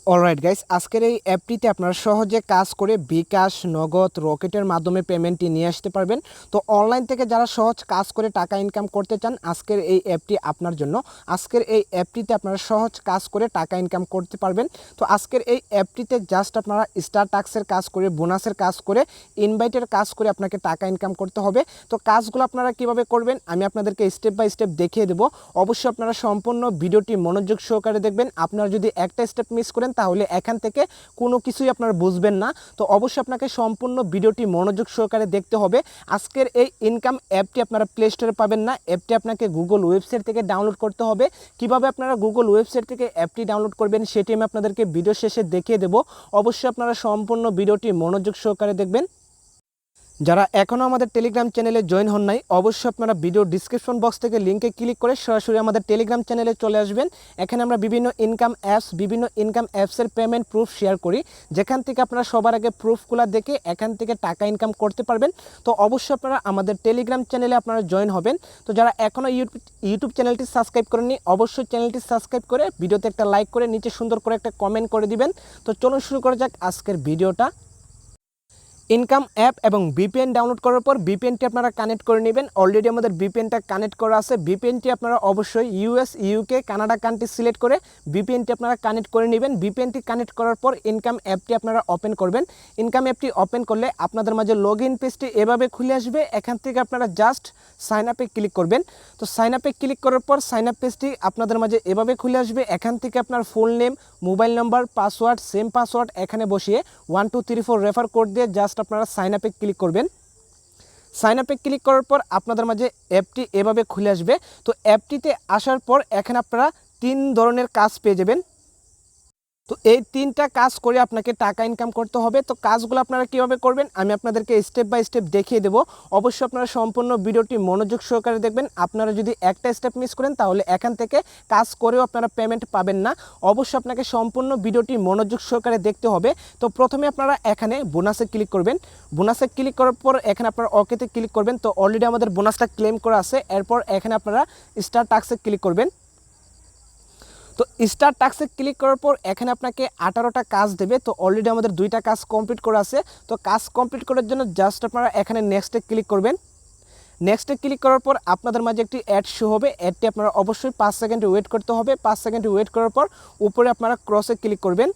Alright guys, আজকের এই অ্যাপটিতে আপনারা সহজে কাজ করে bKash, নগদ, রকেটের মাধ্যমে পেমেন্টটি নিয়ে আসতে পারবেন। তো অনলাইন থেকে যারা সহজ কাজ করে টাকা ইনকাম করতে চান, আজকের এই অ্যাপটি আপনার জন্য। আজকের এই অ্যাপটিতে আপনারা সহজ কাজ করে টাকা ইনকাম করতে পারবেন। তো আজকের এই অ্যাপটিতে জাস্ট আপনারা স্টার টাস্কের কাজ করে, বোনাসের কাজ করে, ইনভাইটের কাজ করে আপনাকে টাকা ইনকাম করতে হবে। তো কাজগুলো আপনারা কিভাবে করবেন আমি আপনাদেরকে স্টেপ বাই স্টেপ দেখিয়ে দেবো। অবশ্যই আপনারা সম্পূর্ণ ভিডিওটি মনোযোগ সহকারে দেখবেন। আপনারা যদি একটা স্টেপ মিস করেন তাহলে এখান থেকে কোনো কিছুই আপনারা বুঝবেন না। তো অবশ্যই আপনাকে সম্পূর্ণ ভিডিওটি মনোযোগ সহকারে দেখতে হবে। আজকের এই ইনকাম অ্যাপটি আপনারা প্লে স্টোরে পাবেন না, অ্যাপটি আপনাকে গুগল ওয়েবসাইট থেকে ডাউনলোড করতে হবে। কিভাবে আপনারা গুগল ওয়েবসাইট থেকে অ্যাপটি ডাউনলোড করবেন সেটি আমি আপনাদেরকে ভিডিও শেষে দেখিয়ে দেবো। অবশ্যই আপনারা সম্পূর্ণ ভিডিওটি মনোযোগ সহকারে দেখবেন। যারা এখনও আমাদের টেলিগ্রাম চ্যানেলে জয়েন হন নাই, অবশ্যই আপনারা ভিডিও ডিসক্রিপশন বক্স থেকে লিঙ্কে ক্লিক করে সরাসরি আমাদের টেলিগ্রাম চ্যানেলে চলে আসবেন। এখানে আমরা বিভিন্ন ইনকাম অ্যাপসের পেমেন্ট প্রুফ শেয়ার করি, যেখান থেকে আপনারা সবার আগে প্রুফগুলো দেখে এখান থেকে টাকা ইনকাম করতে পারবেন। তো অবশ্যই আপনারা আমাদের টেলিগ্রাম চ্যানেলে আপনারা জয়েন হবেন। তো যারা এখনও ইউটিউব চ্যানেলটি সাবস্ক্রাইব করেননি, অবশ্যই চ্যানেলটি সাবস্ক্রাইব করে ভিডিওতে একটা লাইক করে নিচে সুন্দর করে একটা কমেন্ট করে দিবেন। তো চলুন শুরু করা যাক আজকের ভিডিওটা। ইনকাম অ্যাপ এবং ভিপিএন ডাউনলোড করার পর ভিপিএনটি আপনারা কানেক্ট করে নেবেন। অলরেডি আমাদের ভিপিএনটা কানেক্ট করা আছে। ভিপিএনটি আপনারা অবশ্যই US, UK, Canada country select করে ভিপিএনটি আপনারা কানেক্ট করে নেবেন। ভিপিএনটি কানেক্ট করার পর ইনকাম অ্যাপটি আপনারা ওপেন করবেন। ইনকাম অ্যাপটি ওপেন করলে আপনাদের মাঝে লগ ইন পেজটি এভাবে খুলে আসবে। এখান থেকে আপনারা জাস্ট সাইন আপে ক্লিক করবেন। তো সাইন আপে ক্লিক করার পর সাইন আপ পেজটি আপনাদের মাঝে এভাবে খুলে আসবে। এখান থেকে আপনার full name, mobile number, password, same password এখানে বসিয়ে 1 2 3 4 রেফার কোড দিয়ে জাস্ট আপনারা সাইন আপে ক্লিক করবেন। সাইন আপে ক্লিক করার পর আপনাদের মাঝে অ্যাপটি এভাবে খুলে আসবে। তো অ্যাপটিতে আসার পর এখানে আপনারা 3 ধরনের কাজ পেয়ে যাবেন। তো এই 3টা কাজ করে আপনাকে টাকা ইনকাম করতে হবে। তো কাজগুলো আপনারা কীভাবে করবেন আমি আপনাদেরকে স্টেপ বাই স্টেপ দেখিয়ে দেবো। অবশ্যই আপনারা সম্পূর্ণ ভিডিওটি মনোযোগ সহকারে দেখবেন। আপনারা যদি একটা স্টেপ মিস করেন তাহলে এখান থেকে কাজ করেও আপনারা পেমেন্ট পাবেন না। অবশ্যই আপনাকে সম্পূর্ণ ভিডিওটি মনোযোগ সহকারে দেখতে হবে। তো প্রথমে আপনারা এখানে বোনাসে ক্লিক করবেন। বোনাসে ক্লিক করার পর এখানে আপনারা ওকেতে ক্লিক করবেন। তো অলরেডি আমাদের বোনাসটা ক্লেম করা আছে। এরপর এখানে আপনারা স্টার টাস্কে ক্লিক করবেন। তো স্টার টাস্কে ক্লিক করার পর এখানে আপনাকে 18টা কাজ দেবে। তো অলরেডি আমাদের 2টা কাজ কমপ্লিট করা আছে। তো কাজ কমপ্লিট করার জন্য জাস্ট আপনারা এখানে নেক্সটে ক্লিক করবেন। নেক্সটে ক্লিক করার পর আপনাদের মাঝে একটি অ্যাড শো হবে। অ্যাডটি আপনারা অবশ্যই 5 সেকেন্ড ওয়েট করতে হবে। 5 সেকেন্ড ওয়েট করার পর উপরে আপনারা ক্রসে ক্লিক করবেন।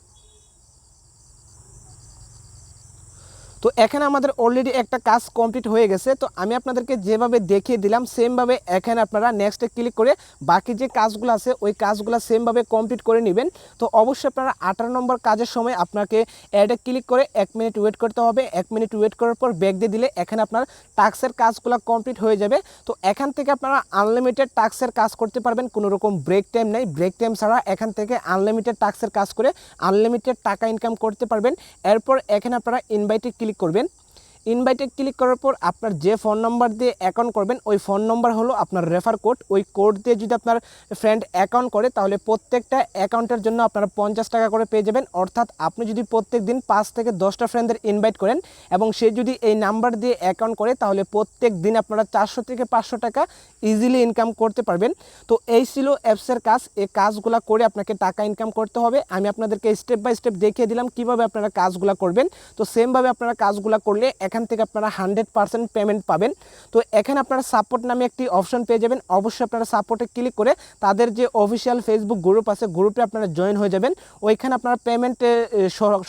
তো এখানে আমাদের অলরেডি একটা কাজ কমপ্লিট হয়ে গেছে। তো আমি আপনাদেরকে যেভাবে দেখিয়ে দিলাম সেমভাবে এখানে আপনারা নেক্সটে ক্লিক করে বাকি যে কাজগুলো আছে ওই কাজগুলো সেমভাবে কমপ্লিট করে নেবেন। তো অবশ্যই আপনারা 18 নম্বর কাজের সময় আপনাকে অ্যাডে ক্লিক করে 1 মিনিট ওয়েট করতে হবে। 1 মিনিট ওয়েট করার পর ব্যাক দিয়ে দিলে এখানে আপনার টাস্কের কাজগুলো কমপ্লিট হয়ে যাবে। তো এখান থেকে আপনারা আনলিমিটেড টাস্কের কাজ করতে পারবেন, কোনো রকম ব্রেক টাইম নেই। ব্রেক টাইম ছাড়া এখান থেকে আনলিমিটেড টাস্কের কাজ করে আনলিমিটেড টাকা ইনকাম করতে পারবেন। এরপর এখানে আপনারা ইনভাইটে ক্লিক করবেন। ইনভাইটে ক্লিক করার পর আপনার যে ফোন নাম্বার দিয়ে অ্যাকাউন্ট করবেন ওই ফোন নাম্বার হলো আপনার রেফার কোড। ওই কোড দিয়ে যদি আপনার ফ্রেন্ড অ্যাকাউন্ট করে তাহলে প্রত্যেকটা অ্যাকাউন্টের জন্য আপনারা 50 টাকা করে পেয়ে যাবেন। অর্থাৎ আপনি যদি প্রত্যেক দিন 5 থেকে 10টা ফ্রেন্ডদের ইনভাইট করেন এবং সে যদি এই নাম্বার দিয়ে অ্যাকাউন্ট করে তাহলে প্রত্যেক দিন আপনারা 400 থেকে 500 টাকা ইজিলি ইনকাম করতে পারবেন। তো এই ছিল অ্যাপসের কাজ। এই কাজগুলো করে আপনাকে টাকা ইনকাম করতে হবে। আমি আপনাদেরকে স্টেপ বাই স্টেপ দেখিয়ে দিলাম কিভাবে আপনারা কাজগুলো করবেন। তো সেমভাবে আপনারা কাজগুলো করলে এখান থেকে আপনারা 100% পেমেন্ট পাবেন। তো এখানে আপনারা সাপোর্ট নামে একটি অপশন পেয়ে যাবেন। অবশ্যই আপনারা সাপোর্টে ক্লিক করে তাদের যে অফিসিয়াল ফেসবুক গ্রুপ আছে গ্রুপে আপনারা জয়েন হয়ে যাবেন। ওইখানে আপনারা পেমেন্টে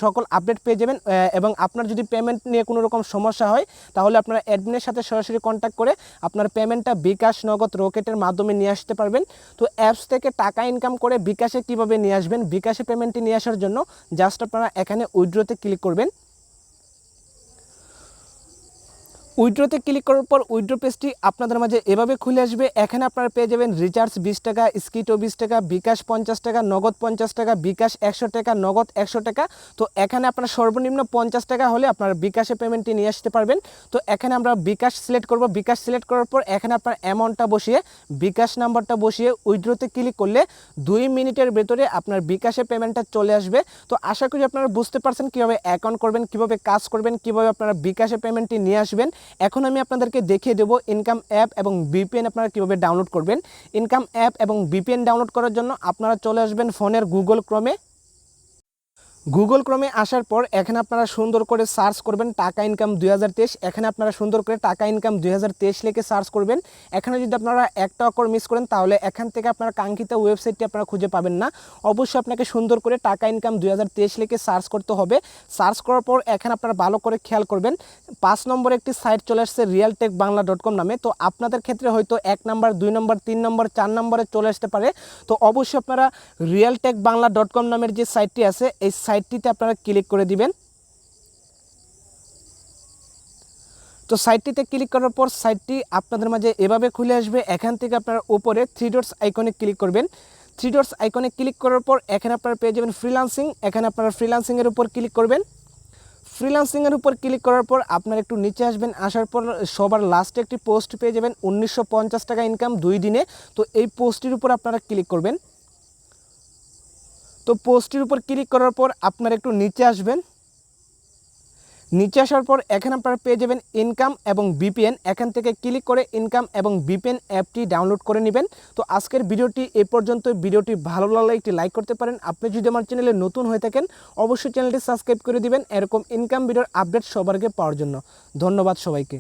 সকল আপডেট পেয়ে যাবেন। এবং আপনার যদি পেমেন্ট নিয়ে কোনো রকম সমস্যা হয় তাহলে আপনারা অ্যাডমিনের সাথে সরাসরি কন্ট্যাক্ট করে আপনার পেমেন্টটা bKash, নগদ, রকেটের মাধ্যমে নিয়ে আসতে পারবেন। তো অ্যাপস থেকে টাকা ইনকাম করে bKashে কীভাবে নিয়ে আসবেন, bKashে পেমেন্টটি নিয়ে আসার জন্য জাস্ট আপনারা এখানে উইথড্রতে ক্লিক করবেন। উইথড্রতে ক্লিক করার পর উইথড্র পেজটি আপনাদের মাঝে এভাবে খুলে আসবে। এখানে আপনারা পেয়ে যাবেন রিচার্জ 20 টাকা, স্কিটো 20 টাকা, bKash 50 টাকা, নগদ 50 টাকা, bKash 100 টাকা, নগদ 100 টাকা। তো এখানে আপনার সর্বনিম্ন 50 টাকা হলে আপনারা bKashে পেমেন্টটি নিয়ে আসতে পারবেন। তো এখানে আমরা bKash সিলেক্ট করব। bKash সিলেক্ট করার পর এখানে আপনার অ্যামাউন্টটা বসিয়ে bKash নাম্বারটা বসিয়ে উইথড্রতে ক্লিক করলে 2 মিনিটের ভেতরে আপনার bKashে পেমেন্টটা চলে আসবে। তো আশা করি আপনারা বুঝতে পারছেন কীভাবে অ্যাকাউন্ট করবেন, কীভাবে কাজ করবেন, কীভাবে আপনারা bKashে পেমেন্টটি নিয়ে আসবেন। এখন আমি আপনাদেরকে দেখিয়ে দেব ইনকাম অ্যাপ এবং ভিপিএন আপনারা কীভাবে ডাউনলোড করবেন। ইনকাম অ্যাপ এবং ভিপিএন ডাউনলোড করার জন্য আপনারা চলে আসবেন ফোনের গুগল ক্রোমে। গুগল ক্রোমে আসার পর এখানে আপনারা সুন্দর করে সার্চ করবেন টাকা ইনকাম 2023। এখানে আপনারা সুন্দর করে টাকা ইনকাম 2023 লিখে সার্চ করবেন। এখানে যদি আপনারা একটা অক্ষর মিস করেন তাহলে এখান থেকে আপনারা কাঙ্ক্ষিত ওয়েবসাইটটি আপনারা খুঁজে পাবেন না। অবশ্যই আপনাকে সুন্দর করে টাকা ইনকাম 2023 লিখে সার্চ করতে হবে। সার্চ করার পর এখানে আপনারা ভালো করে খেয়াল করবেন 5 নম্বরে একটি সাইট চলে আসছে realtechbangla.com নামে। তো আপনাদের ক্ষেত্রে হয়তো 1 নম্বর 2 নম্বর 3 নম্বর 4 নম্বরে চলে আসতে পারে। তো অবশ্যই আপনারা realtechbangla.com নামের যে সাইটটি আছে এই সাইটটিতে আপনারা ক্লিক করে দিবেন। তো সাইটটিতে ক্লিক করার পর সাইটটি আপনাদের মাঝে এভাবে খুলে আসবে। এখান থেকে আপনারা উপরে 3 ডটস আইকনে ক্লিক করবেন। 3 ডটস আইকনে ক্লিক করার পর এখানে আপনারা পেয়ে যাবেন ফ্রিল্যান্সিং। এখানে আপনারা ফ্রিল্যান্সিংয়ের উপর ক্লিক করবেন। ফ্রিল্যান্সিংয়ের উপর ক্লিক করার পর আপনারা একটু নিচে আসবেন। আসার পর সবার লাস্টে একটি পোস্ট পেয়ে যাবেন 1950 টাকা ইনকাম 2 দিনে। তো এই পোস্টটির উপর আপনারা ক্লিক করবেন। তো পোস্টটির উপর ক্লিক করার পর আপনারা একটু নিচে আসবেন। নিচে আসার পর এখানে আপনারা পেয়ে যাবেন ইনকাম এবং বিপিএন। এখান থেকে ক্লিক করে ইনকাম এবং বিপিএন অ্যাপটি ডাউনলোড করে নেবেন। তো আজকের ভিডিওটি এ পর্যন্ত। ভিডিওটি ভালো লাগলে একটি লাইক করতে পারেন। আপনি যদি আমার চ্যানেলে নতুন হয়ে থাকেন অবশ্যই চ্যানেলটি সাবস্ক্রাইব করে দিবেন এরকম ইনকাম ভিডিওর আপডেট সবার আগে পাওয়ার জন্য। ধন্যবাদ সবাইকে।